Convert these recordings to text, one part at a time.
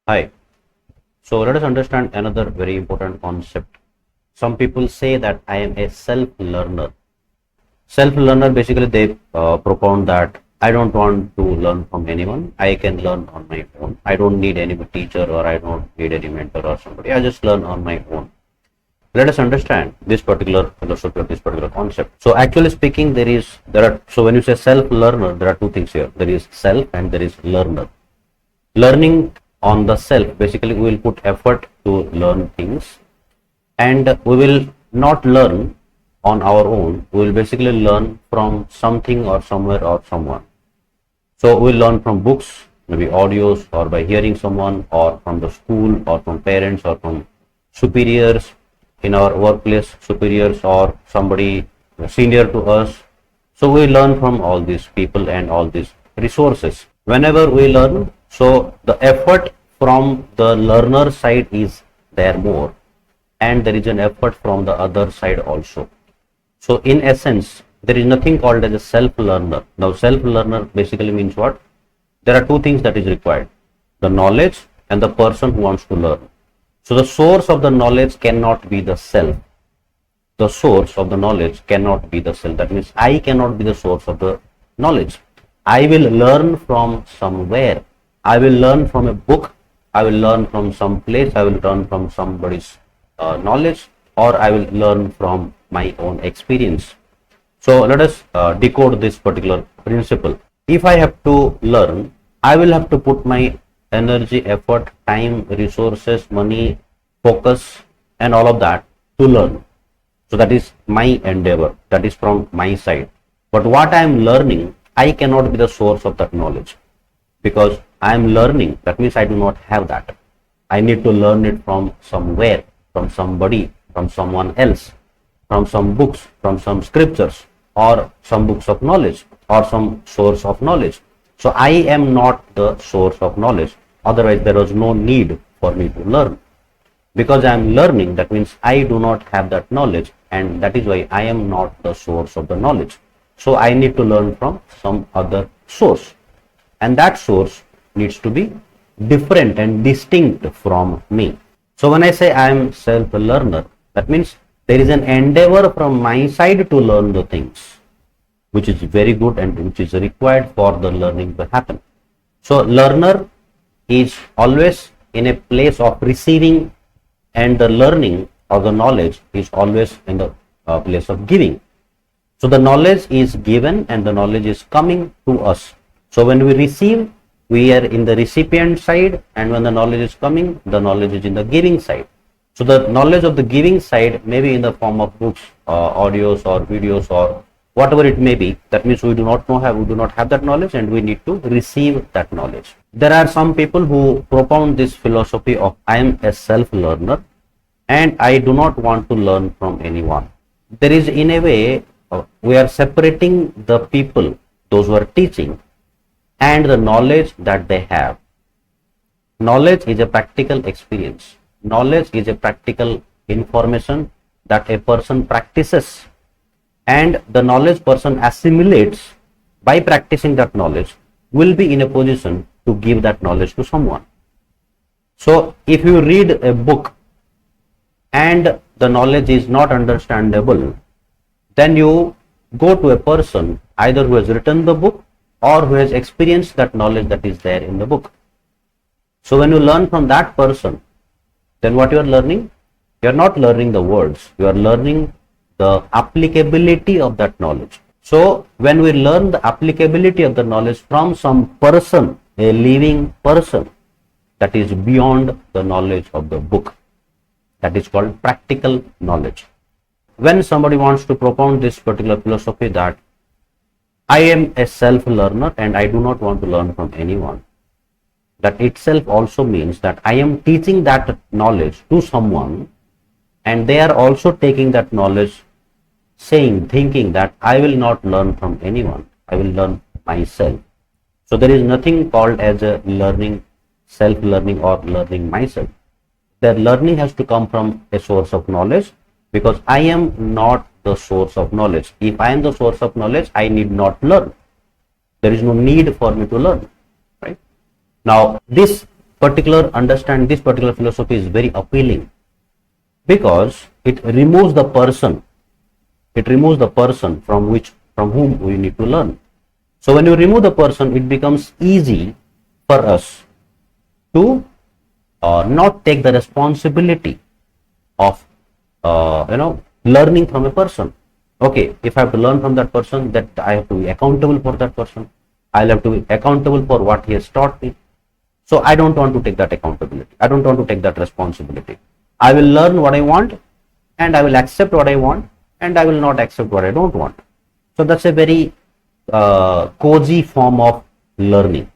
Hi. So let us understand another very important concept. Some people say that I am a self-learner. Self-learner, basically they propound that I don't want to learn from anyone. I can learn on my own. I don't need any teacher, or I don't need any mentor or somebody. I just learn on my own. Let us understand this particular philosophy or this particular concept. So actually speaking, so when you say self-learner, there are two things here. There is self and there is learner. Learning on the self, basically we will put effort to learn things, and we will not learn on our own. We will basically learn from something or somewhere or someone. So we will learn from books, maybe audios, or by hearing someone, or from the school, or from parents, or from superiors in our workplace, superiors or somebody senior to us. So we learn from all these people and all these resources. Whenever we learn, so the effort from the learner side is there more, and there is an effort from the other side also. So in essence, there is nothing called as a self-learner. Now self-learner basically means what? There are two things that is required: the knowledge and the person who wants to learn. So the source of the knowledge cannot be the self. The source of the knowledge cannot be the self. That means I cannot be the source of the knowledge. I will learn from somewhere. I will learn from a book. I will learn from some place. I will learn from somebody's knowledge, or I will learn from my own experience. So let us decode this particular principle. If I have to learn, I will have to put my energy, effort, time, resources, money, focus, and all of that to learn. So that is my endeavor. That is from my side. But what I am learning, I cannot be the source of that knowledge, because I am learning. That means I do not have that. I need to learn it from somewhere, from somebody, from someone else, from some books, from some scriptures, or some books of knowledge, or some source of knowledge. So I am not the source of knowledge. Otherwise, there was no need for me to learn. Because I am learning, that means I do not have that knowledge, and that is why I am not the source of the knowledge. So I need to learn from some other source, and that source needs to be different and distinct from me. So when I say I am self-learner, that means there is an endeavor from my side to learn the things, which is very good and which is required for the learning to happen. So learner is always in a place of receiving, and the learning or the knowledge is always in the place of giving. So the knowledge is given and the knowledge is coming to us. So when we receive, we are in the recipient side, and when the knowledge is coming, the knowledge is in the giving side. So the knowledge of the giving side may be in the form of books, audios, or videos, or whatever it may be. That means we do not have that knowledge, and we need to receive that knowledge. There are some people who propound this philosophy of I am a self-learner and I do not want to learn from anyone. There is, in a way, we are separating the people, those who are teaching, and the knowledge that they have. Knowledge is a practical experience. Knowledge is a practical information that a person practices, and the knowledge person assimilates by practicing that knowledge will be in a position to give that knowledge to someone. So if you read a book and the knowledge is not understandable, then you go to a person either who has written the book or who has experienced that knowledge that is there in the book. So when you learn from that person, then what you are learning? You are not learning the words, you are learning the applicability of that knowledge. So when we learn the applicability of the knowledge from some person, a living person, that is beyond the knowledge of the book. That is called practical knowledge. When somebody wants to propound this particular philosophy that I am a self-learner and I do not want to learn from anyone, that itself also means that I am teaching that knowledge to someone, and they are also taking that knowledge, thinking that I will not learn from anyone, I will learn myself. So there is nothing called as a learning, self-learning, or learning myself. The learning has to come from a source of knowledge, because I am not the source of knowledge. If I am the source of knowledge, I need not learn. There is no need for me to learn. Right? Now, this this particular philosophy is very appealing because it removes the person. It removes the person from whom we need to learn. So when you remove the person, it becomes easy for us to not take the responsibility of learning from a person. Okay, if I have to learn from that person, that I have to be accountable for that person. I'll have to be accountable for what he has taught me. So I don't want to take that accountability. I don't want to take that responsibility. I will learn what I want, and I will accept what I want, and I will not accept what I don't want. So that's a very cozy form of learning,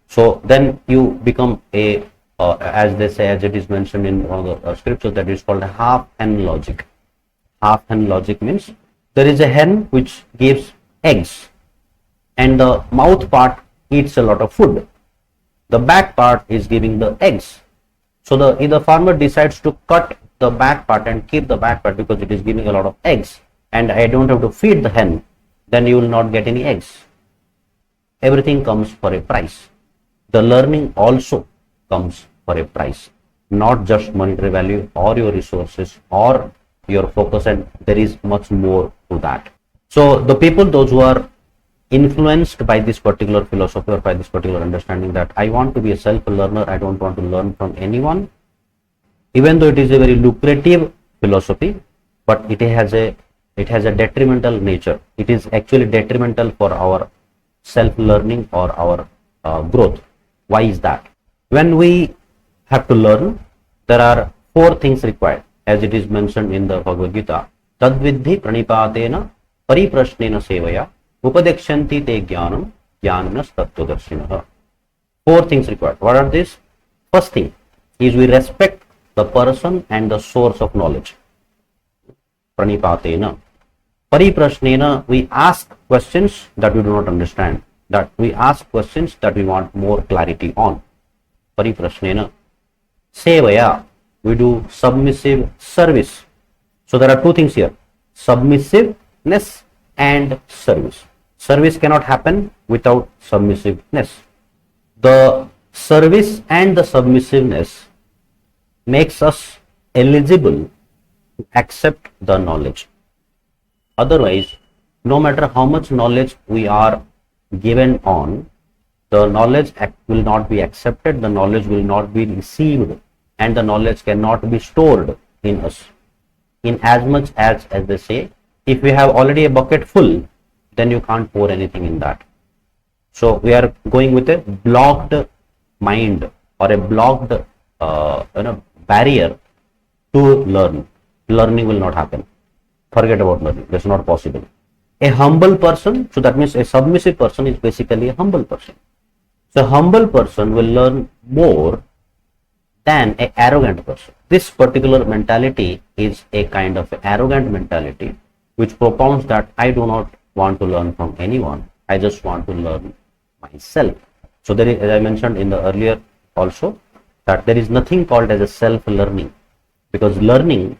So then you become as they say, as it is mentioned in one of the scriptures, that is called a half hen logic. Half hen logic means there is a hen which gives eggs, and the mouth part eats a lot of food. The back part is giving the eggs. So if the farmer decides to cut the back part and keep the back part because it is giving a lot of eggs, and I don't have to feed the hen, then you will not get any eggs. Everything comes for a price. The learning also comes for a price, not just monetary value or your resources or your focus, and there is much more to that. So the people, those who are influenced by this particular philosophy or by this particular understanding that I want to be a self-learner, I don't want to learn from anyone, even though it is a very lucrative philosophy, but it has a detrimental nature. It is actually detrimental for our self-learning or our growth. Why is that? When we have to learn, there are 4 things required, as it is mentioned in the Bhagavad Gita. Tadvidhi pranipatena pariprashnena sevaya upadekshanti te jnanam jnananas tattvadarshinaha. 4 things required. What are these? First thing is we respect the person and the source of knowledge. Pranipatena. Pariprashnena, we ask questions that we do not understand, that we ask questions that we want more clarity on. Pariprashnena. Sevaya, we do submissive service. So there are 2 things here, submissiveness and service. Service cannot happen without submissiveness. The service and the submissiveness makes us eligible to accept the knowledge. Otherwise, no matter how much knowledge we are given on, the knowledge will not be accepted, the knowledge will not be received, and the knowledge cannot be stored in us. In as much as they say, if we have already a bucket full, then you can't pour anything in that. So we are going with a blocked mind or a blocked barrier to learn. Learning will not happen. Forget about learning. That's not possible. A humble person, so that means a submissive person is basically a humble person. So a humble person will learn more than an arrogant person. This particular mentality is a kind of arrogant mentality which propounds that I do not want to learn from anyone. I just want to learn myself. So there is, as I mentioned in the earlier also, that there is nothing called as a self-learning, because learning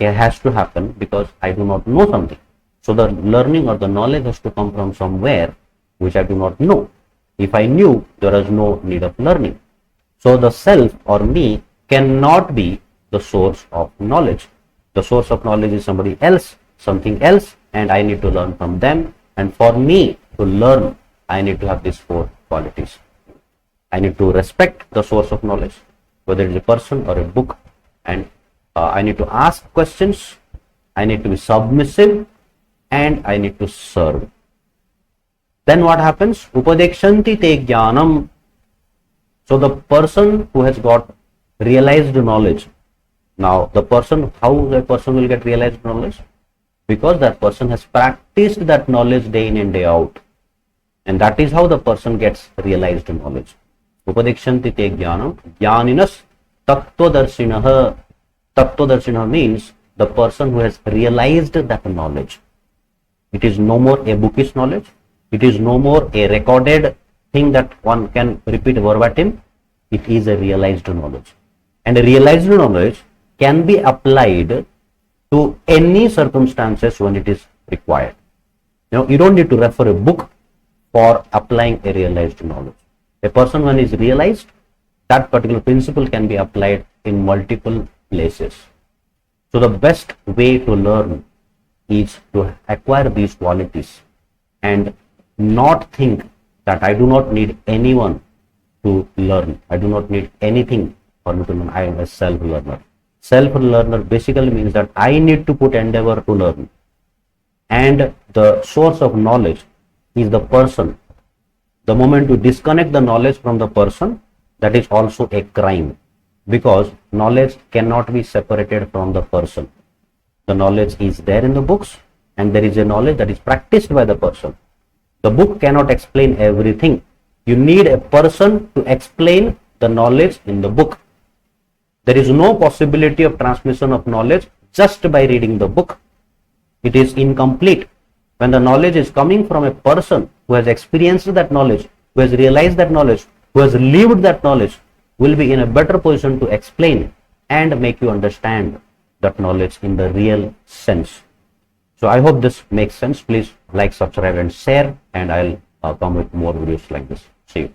has to happen because I do not know something. So the learning or the knowledge has to come from somewhere which I do not know. If I knew, there is no need of learning. So the self or me cannot be the source of knowledge. The source of knowledge is somebody else, something else, and I need to learn from them. And for me to learn, I need to have these 4 qualities. I need to respect the source of knowledge, whether it is a person or a book, and I need to ask questions, I need to be submissive, and I need to serve. Then what happens? Upadekshanti te jnanam. So the person who has got realized knowledge. Now the person, how the person will get realized knowledge? Because that person has practiced that knowledge day in and day out. And that is how the person gets realized knowledge. Upadekshanti te jnanam jnaninas tattvadarshinaha. Tattvadarshinaha means the person who has realized that knowledge. It is no more a bookish knowledge. It is no more a recorded thing that one can repeat verbatim. It is a realized knowledge. And a realized knowledge can be applied to any circumstances when it is required. You don't need to refer a book for applying a realized knowledge. A person when is realized, that particular principle can be applied in multiple places. So the best way to learn is to acquire these qualities and not think that I do not need anyone to learn. I do not need anything for me to learn. I am a self-learner. Self-learner basically means that I need to put endeavor to learn. And the source of knowledge is the person. The moment you disconnect the knowledge from the person, that is also a crime, because knowledge cannot be separated from the person. The knowledge is there in the books, and there is a knowledge that is practiced by the person. The book cannot explain everything. You need a person to explain the knowledge in the book. There is no possibility of transmission of knowledge just by reading the book. It is incomplete. When the knowledge is coming from a person who has experienced that knowledge, who has realized that knowledge, who has lived that knowledge, will be in a better position to explain and make you understand that knowledge in the real sense. So I hope this makes sense. Please like, subscribe and share, and I'll come with more videos like this. See you.